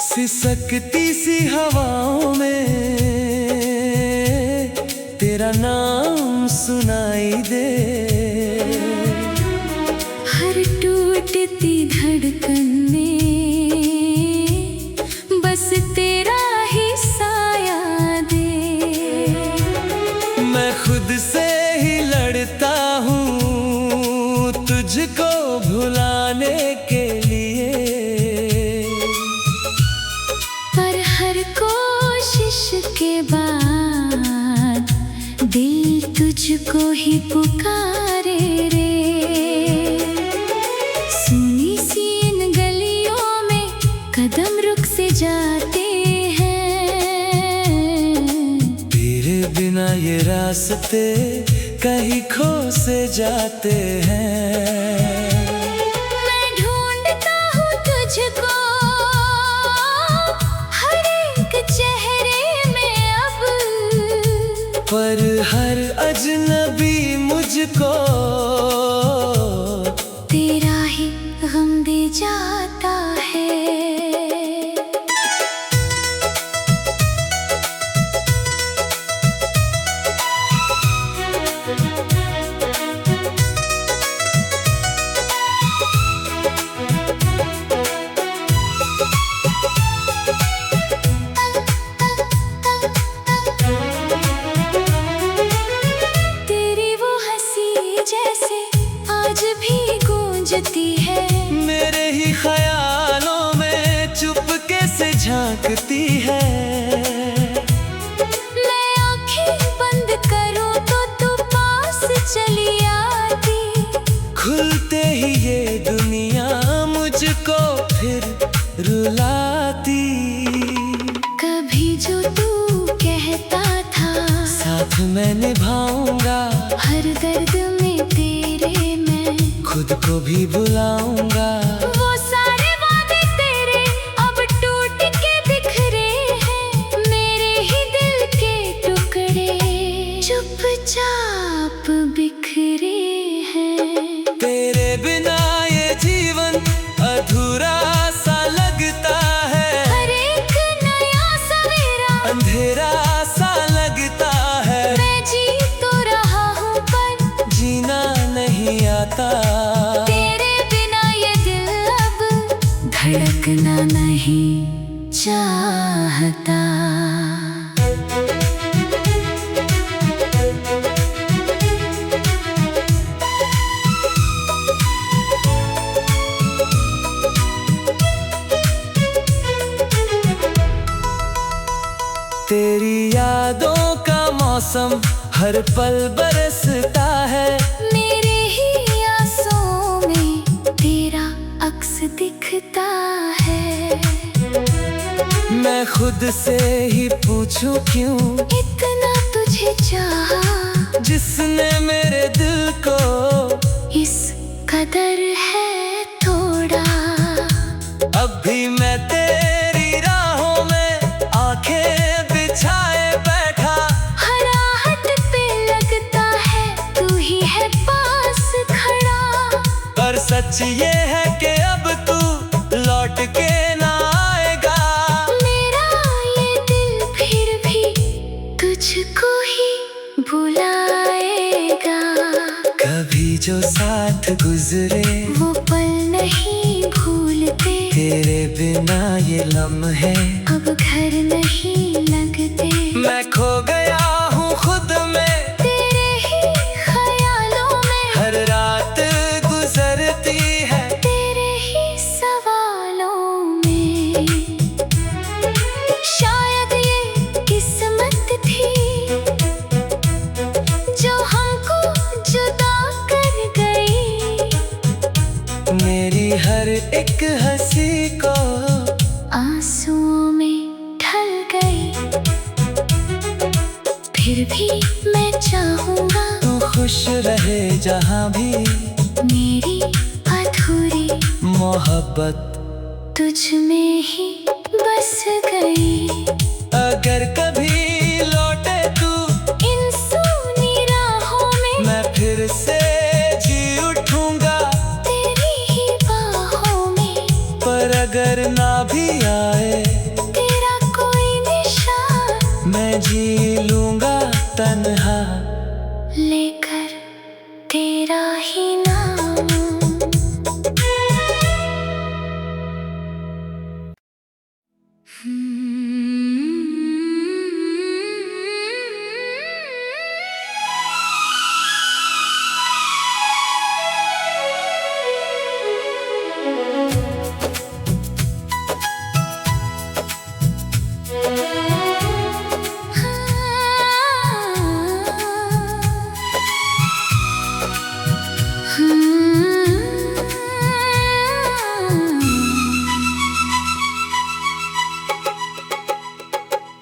सिसकती सी हवाओं में तेरा नाम सुनाई दे। हर टूटती धड़कन में बस तेरा ही साया दे। मैं खुद से ही लड़ता हूँ तुझको भुलाने के लिए, के बाद दिल तुझको ही पुकारे रे। सुनी सी इन गलियों में कदम रुक से जाते हैं। तेरे बिना ये रास्ते कहीं खो से जाते हैं। मैं ढूंढता हूँ तुझको हर एक चेहरे, पर हर अजनबी मुझको तेरा ही गम दे जाता है। है मेरे ही ख्यालों में चुपके से झांकती है। मैं आँखें बंद करूं तो तू पास चली आती। खुलते ही ये दुनिया मुझको फिर रुलाती। कभी जो तू कहता था साथ मैं निभाऊंगा, हर दर्द में तेरे मैं खुद को भी बुलाऊंगा। वो सारे वादे तेरे अब टूट के बिखरे हैं। मेरे ही दिल के टुकड़े चुपचाप बिखरे हैं। तेरे बिना ये जीवन अधूरा सा लगता है। हर एक नया सवेरा अंधेरा सा लगता है। मैं जी तो रहा हूँ पर जीना नहीं आता। तेरे बिना ये दिल अब धड़कना नहीं चाहता। तेरी यादों का मौसम हर पल बरसता है। मेरे ही आंसुओं में तेरा अक्स दिखता है। मैं खुद से ही पूछूं क्यों इतना तुझे चाहा, जिसने मेरे दिल को इस कदर है थोड़ा। अब भी मैं तेरी राहों में आंखें बिछाए बैठा। हर आहट पे लगता है तू ही है पास खड़ा। पर सच ये है कि अब तू लौट के ना आएगा। मेरा ये दिल फिर भी तुझको ही बुलाएगा। कभी जो साथ गुजरे वो पल नहीं भूलते। तेरे बिना ये लम्हे अब घर नहीं लगते। मैं खो गया हूँ खुद में तेरे ही ख्यालों में। हर रात गुजरती है तेरे ही सवालों में। शायद ये किस्मत थी जो हमको जुदा कर गई। मेरी हर एक एक हंसी को आंसुओं में ढल गई। फिर भी मैं चाहूंगा तू खुश रहे जहाँ भी। मेरी अधूरी मोहब्बत तुझ में ही बस गई। अगर कभी लौटे तू इन सूनी राहों में मैं फिर से जी उठूंगा तेरी ही बाहों में। पर अगर ना भी आए तेरा कोई निशान मैं जी लूंगा तन्हा लेकर तेरा ही नाम।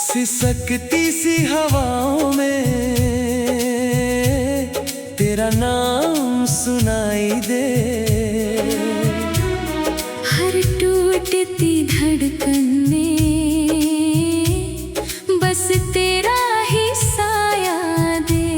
सिसकती सी हवाओं में तेरा नाम सुनाई दे। हर टूटती धड़कन में बस तेरा ही साया दे।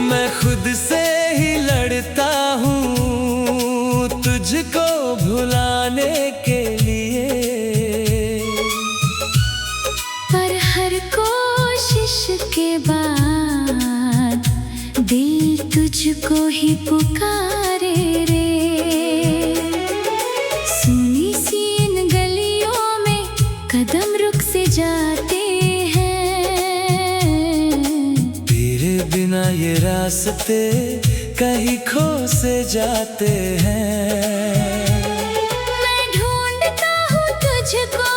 मैं खुद से ही लड़ता हूँ तुझको भुलाने के लिए। पर हर कोशिश के बाद दिल तुझको ही पुकारे रे। सुनी सी इन गलियों में कदम रुक से जाते हैं। तेरे बिना ये रास्ते कहीं खो से जाते हैं। मैं ढूंढता हूँ तुझको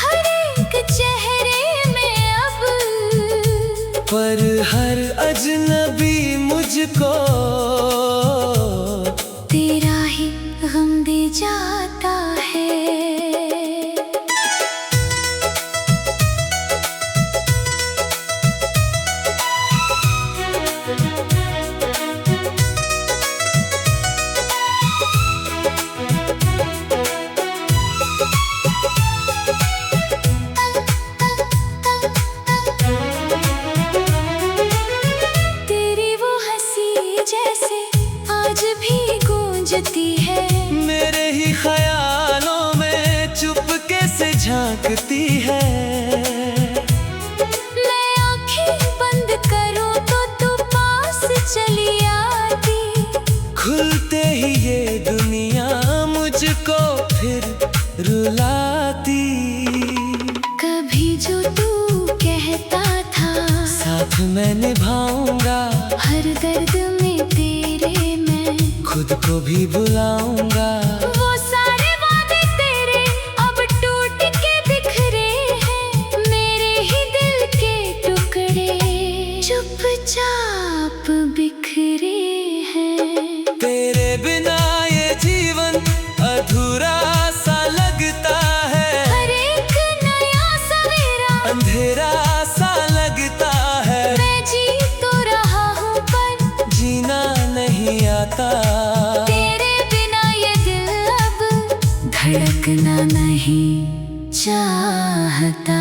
हर एक चेहरे में अब। पर हर अजनबी मुझको तेरा ही गम दे जाता है। तेरी वो हंसी जैसे आज भी गूंजती है। मेरे ही ख्यालों में चुपके से झांकती है। मैं आंखें बंद करूं तो तू पास चली आती। खुलते ही ये दुनिया मुझको फिर रुलाती। कभी जो तू कहता था साथ मैं निभाऊंगा हर दर्द में तेरे मैं खुद को भी बुलाऊंगा। वो सारे वादे तेरे अब टूट के बिखरे हैं। मेरे ही दिल के टुकड़े चुपचाप बिखरे हैं। तेरे बिना ये जीवन अधूरा सा लगता है। हर एक नया सवेरा अंधेरा सा लगता है। मैं जी तो रहा हूँ पर जीना नहीं आता। तेरे बिना ये दिल अब धड़कना नहीं चाहता।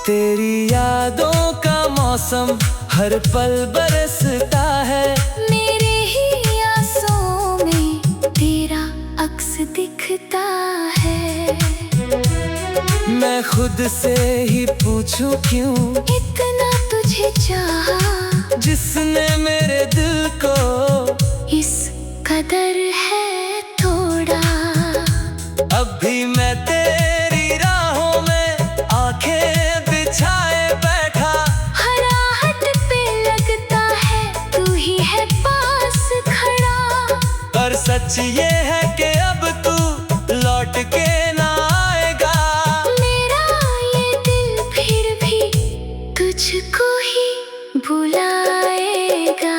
तेरी यादों का मौसम हर पल बरसता है। मेरे ही आंसुओं में तेरा अक्स दिखता है। मैं खुद से ही पूछूं क्यों इतना तुझे चाहा जिसने मेरे दिल को इस कदर है थोड़ा। अब भी मैं तेरी राहों में आंखें बिछाए बैठा। हर आहट पे लगता है तू ही है पास खड़ा। पर सच ये है कि अब तू लौट के ना आएगा। मेरा ये दिल फिर भी तुझको ही बुलाएगा।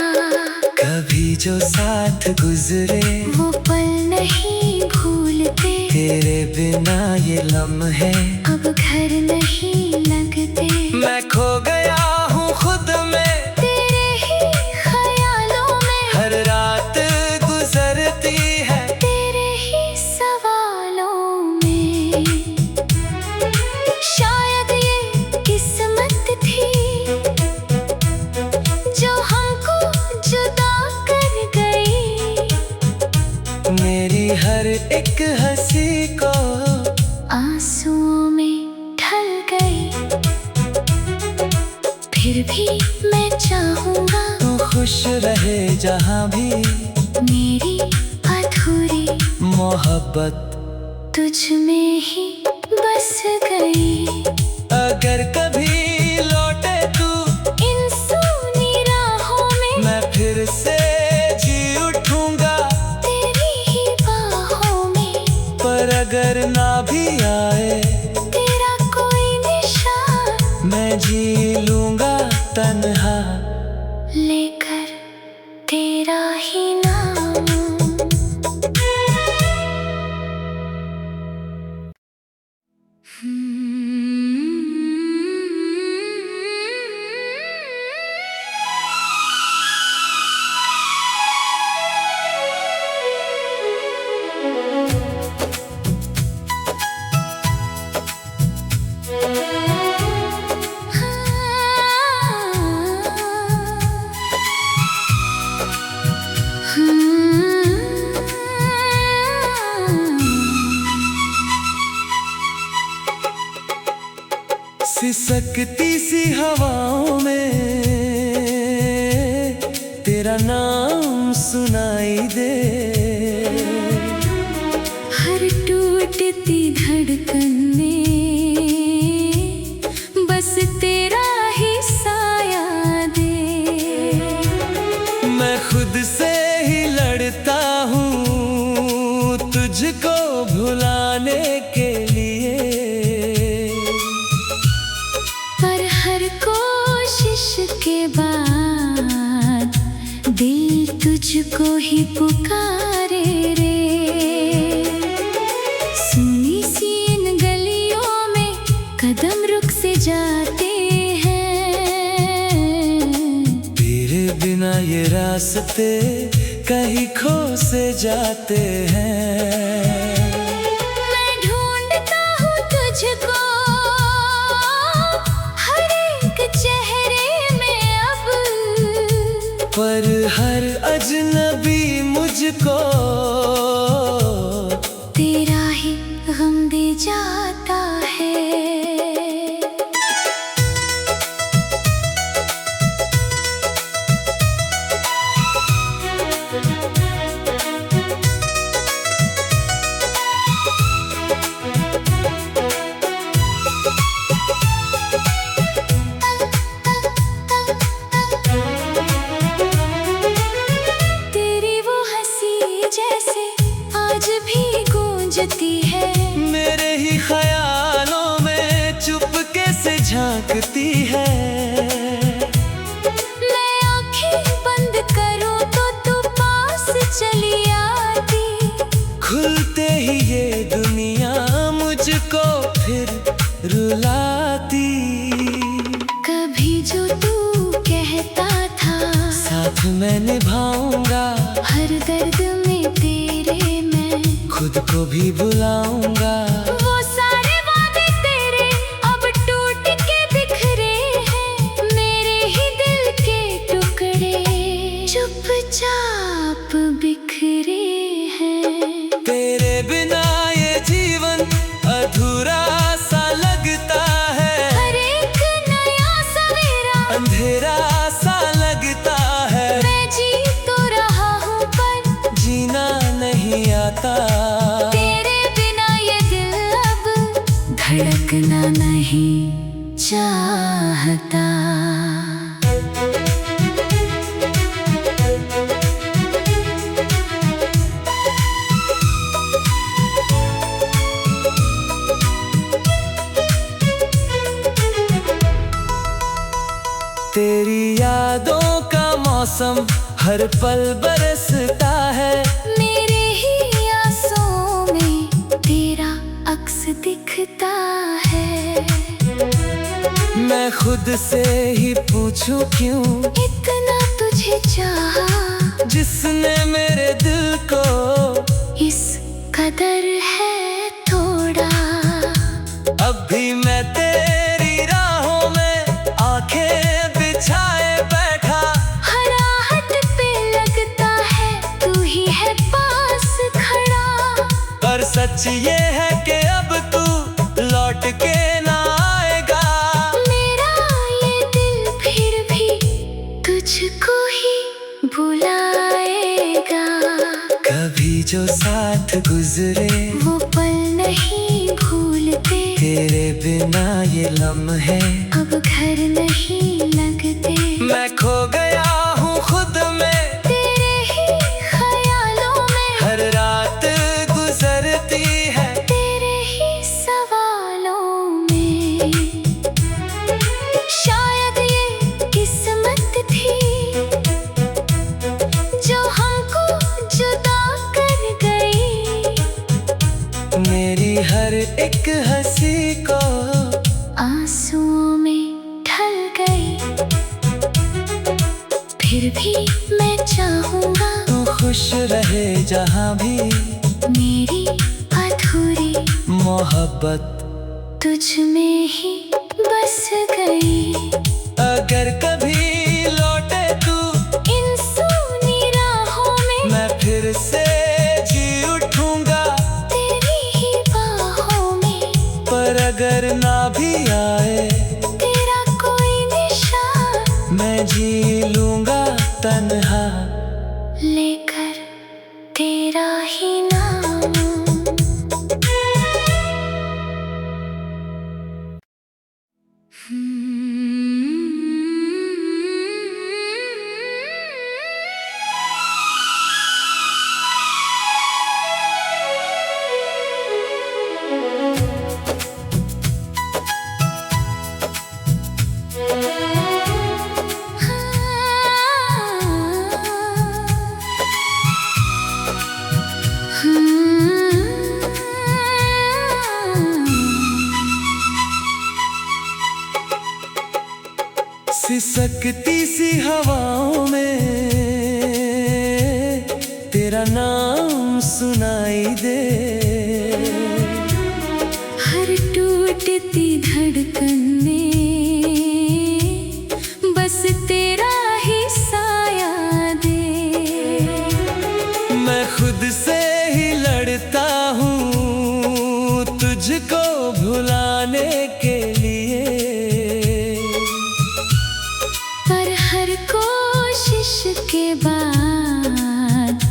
कभी जो साथ गुजरे वो पल नहीं भूलते, तेरे बिना ये लम्हे अब घर नहीं लगते। मैं खो गया हूँ खुद में, तेरे ही ख्यालों में हर रात गुजरती है तेरे ही सवालों में। शायद ये किस्मत थी जो हमको जुदा कर गई। मेरी हर एक हंसी को आंसुओं में ढल गई। फिर भी मैं चाहूंगा तू खुश रहे जहाँ भी, मेरी अधूरी मोहब्बत तुझ में ही बस गई। अगर कभी लौटे तू इन सूनी राहों में मैं फिर से जी उठूंगा तेरी ही बाहों में। पर अगर ना भी आए तेरा कोई निशान मैं जी लूंगा तन्हा लेकर तेरा ही नाम। सिसकती सी हवाओं में तेरा नाम सुनाई दे। हर टूटती धड़कन में बस तेरा ही साया दे। मैं खुद से ही लड़ता हूँ तुझको भुलाने के लिए, पर हर कोशिश के बाद दिल तुझको ही पुकारे रे। सुनी सी इन गलियों में कदम रुक से जाते हैं। तेरे बिना ये रास्ते कहीं खो से जाते हैं। मैं ढूंढता हूँ तुझको हर एक चेहरे में अब, पर हर अजनबी मुझको तेरा ही गम दे जाता है। तेरी वो हंसी जैसे आज भी गूंजती है। मेरे ही ख्यालों में चुपके से झांकती है। मैं आंखें बंद करूं तो तू पास चली आती। खुलते ही ये दुनिया मुझको फिर रुलाती। कभी जो तू कहता था साथ मैं निभाऊंगा, हर दर्द में तेरे मैं खुद को भी बुलाऊंगा। वो सारे वादे तेरे अब टूट के बिखरे हैं। मेरे ही दिल के टुकड़े चुपचाप बिखरे हैं। तेरे बिना ये जीवन अधूरा सा लगता है। हर एक नया सवेरा अंधेरा सा लगता है। मैं जी तो रहा हूँ पर जीना नहीं आता। तेरे बिना ये दिल अब धड़कना नहीं चाहता। हर पल बरसता है। मेरे ही आंसुओं में तेरा अक्स दिखता है। मैं खुद से ही पूछूं क्यों इतना तुझे चाहा, जिसने मेरे दिल को इस कदर है थोड़ा। अब भी मैं तेरी राहों में आंखें बिछाए बैठा। हर आहट पे लगता है तू ही है पास खड़ा। पर सच ये है कि अब तू लौट के ना आएगा। मेरा ये दिल फिर भी तुझको ही बुलाएगा। कभी जो साथ गुजरे वो पल नहीं भूलते, तेरे बिना ये लम्हे अब घर नहीं लगते। मैं खो गया हूँ खुद में, तेरे ही ख्यालों में हर रात गुजरती है। तेरे ही सवालों में। शायद ये किस्मत थी जो हमको जुदा कर गई। मेरी हर एक हंसी को आंसुओं में ढल गई। फिर भी मैं चाहूंगा तू खुश रहे जहाँ भी। मेरी अधूरी मोहब्बत तुझ में ही बस गई। अगर कभी लौटे तू इन सूनी राहों में मैं फिर से जी उठूंगा तेरी ही बाहों में। पर अगर ना भी आए तेरा कोई निशान मैं जी लूंगा तन्हा, लेकर तेरा ही नाम। सिसकती सी हवाओं में तेरा नाम सुनाई दे। हर टूटती धड़कन में बस तेरा ही साया दे। मैं खुद से ही लड़ता हूँ तुझको भुलाने के लिए। पर हर कोशिश के बाद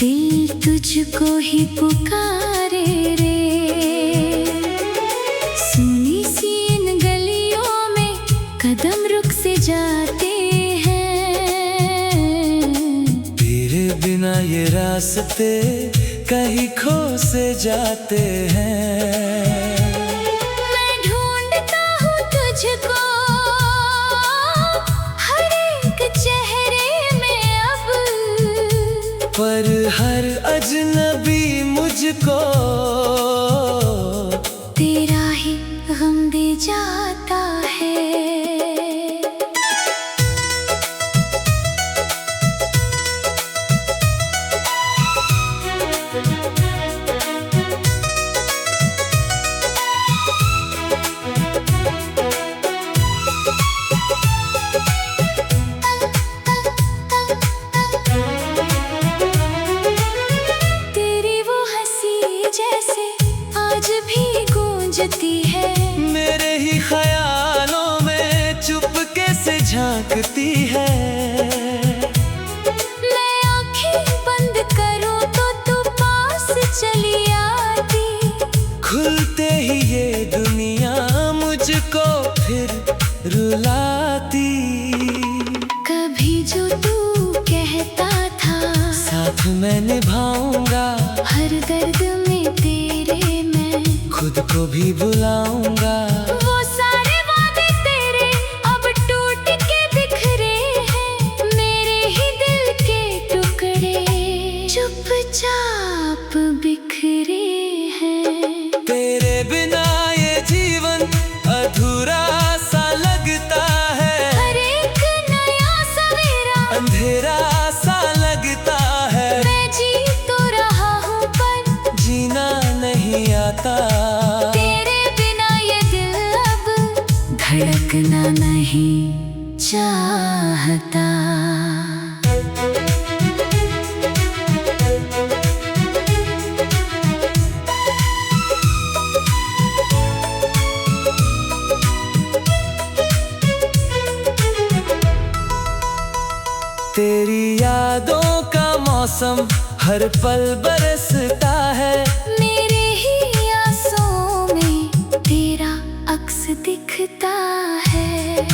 दिल तुझको ही पुकारे रे। सुनी सी इन गलियों में कदम रुक से जाते हैं। तेरे बिना ये रास्ते कहीं खो से जाते हैं। मैं ढूंढता हूँ तुझको हर एक चेहरे में अब। पर हर अजनबी मुझको तेरा ही गम दे जाता है। तेरी वो हंसी जैसे आज भी गूंजती है। मेरे ही ख्यालों में चुपके से झांकती है। मैं आंखें बंद करूं तो तू पास चली आती। खुलते ही ये दुनिया मुझको फिर रुलाती। कभी जो तू कहता था साथ मैं निभाऊंगा, हर दर्द में तेरे मैं खुद को भी बुलाऊंगा। वो सारे वादे तेरे अब टूट के बिखरे हैं। मेरे ही दिल के चुपचाप बिखरे हैं। तेरे बिना ये जीवन अधूरा सा लगता है, हर एक नया सवेरा अंधेरा सा लगता है। मैं जी तो रहा हूँ पर जीना नहीं आता, तेरे बिना ये दिल अब धड़कना नहीं चाहता। तेरी यादों का मौसम हर पल बरसता है। मेरे ही आंसुओं में तेरा अक्स दिखता है।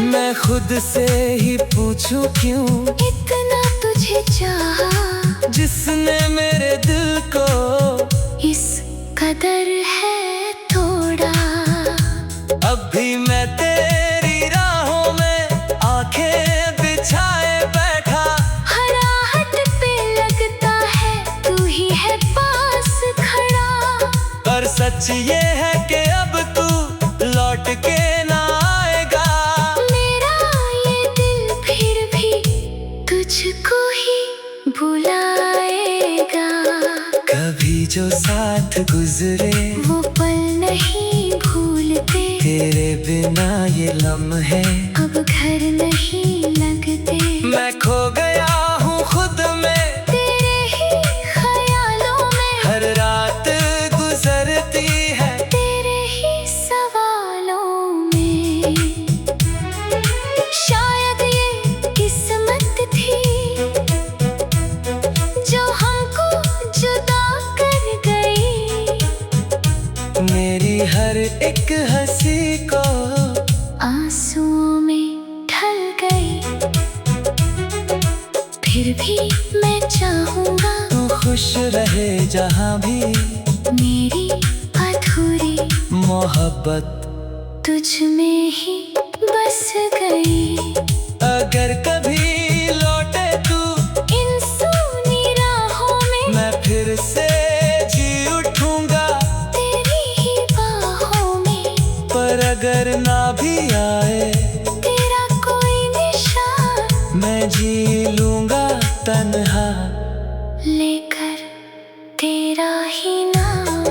मैं खुद से ही पूछूं क्यों इतना तुझे चाहा, जिसने मेरे दिल को इस कदर है थोड़ा। अब भी मैं तेरी राहों में आंखें बिछाए बैठा। हर आहट पे लगता है तू ही है पास खड़ा। पर सच ये है कि अब तू लौट के ना आएगा। मेरा ये दिल फिर भी तुझको ही बुलाएगा। कभी जो साथ गुजरे वो पल नहीं भूलते, तेरे बिना ये लम्हे अब घर नहीं लगते। मैं खो गया हूँ खुद में, तेरे ही ख्यालों में हर रात गुजरती है। तेरे ही सवालों में शायद ये किस्मत थी जो हमको जुदा कर गई। मेरी हर एक हंसी को आंसुओं में ढल गई। फिर भी मैं चाहूंगा तू खुश रहे जहाँ भी। मेरी अधूरी मोहब्बत तुझ में ही बस गई। अगर कभी लौटे तू इन सूनी राहों में मैं फिर से जी उठूंगा तेरी ही बाहों में। पर अगर ना भी आए तेरा कोई निशान मैं जी लूंगा तन्हा, लेकर तेरा ही नाम।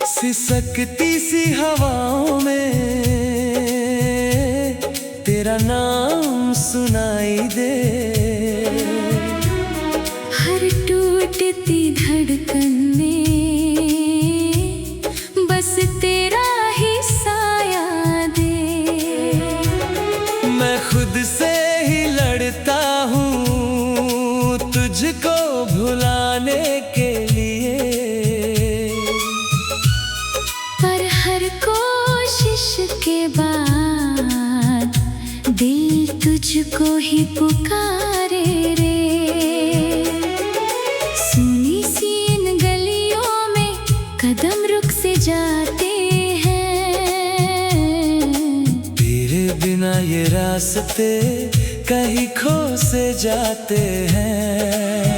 सिसकती सी हवाओं में तेरा नाम सुनाई दे। हर टूटती धड़कन में बस तेरा ही साया दे। मैं खुद से ही लड़ता हूँ तुझको भुलाने के लिए, पर हर कोशिश के बाद दिल तुझको ही पुकारे रे। सुनी सी इन गलियों में कदम रुक से जाते हैं। तेरे बिना ये रास्ते कहीं खो से जाते हैं।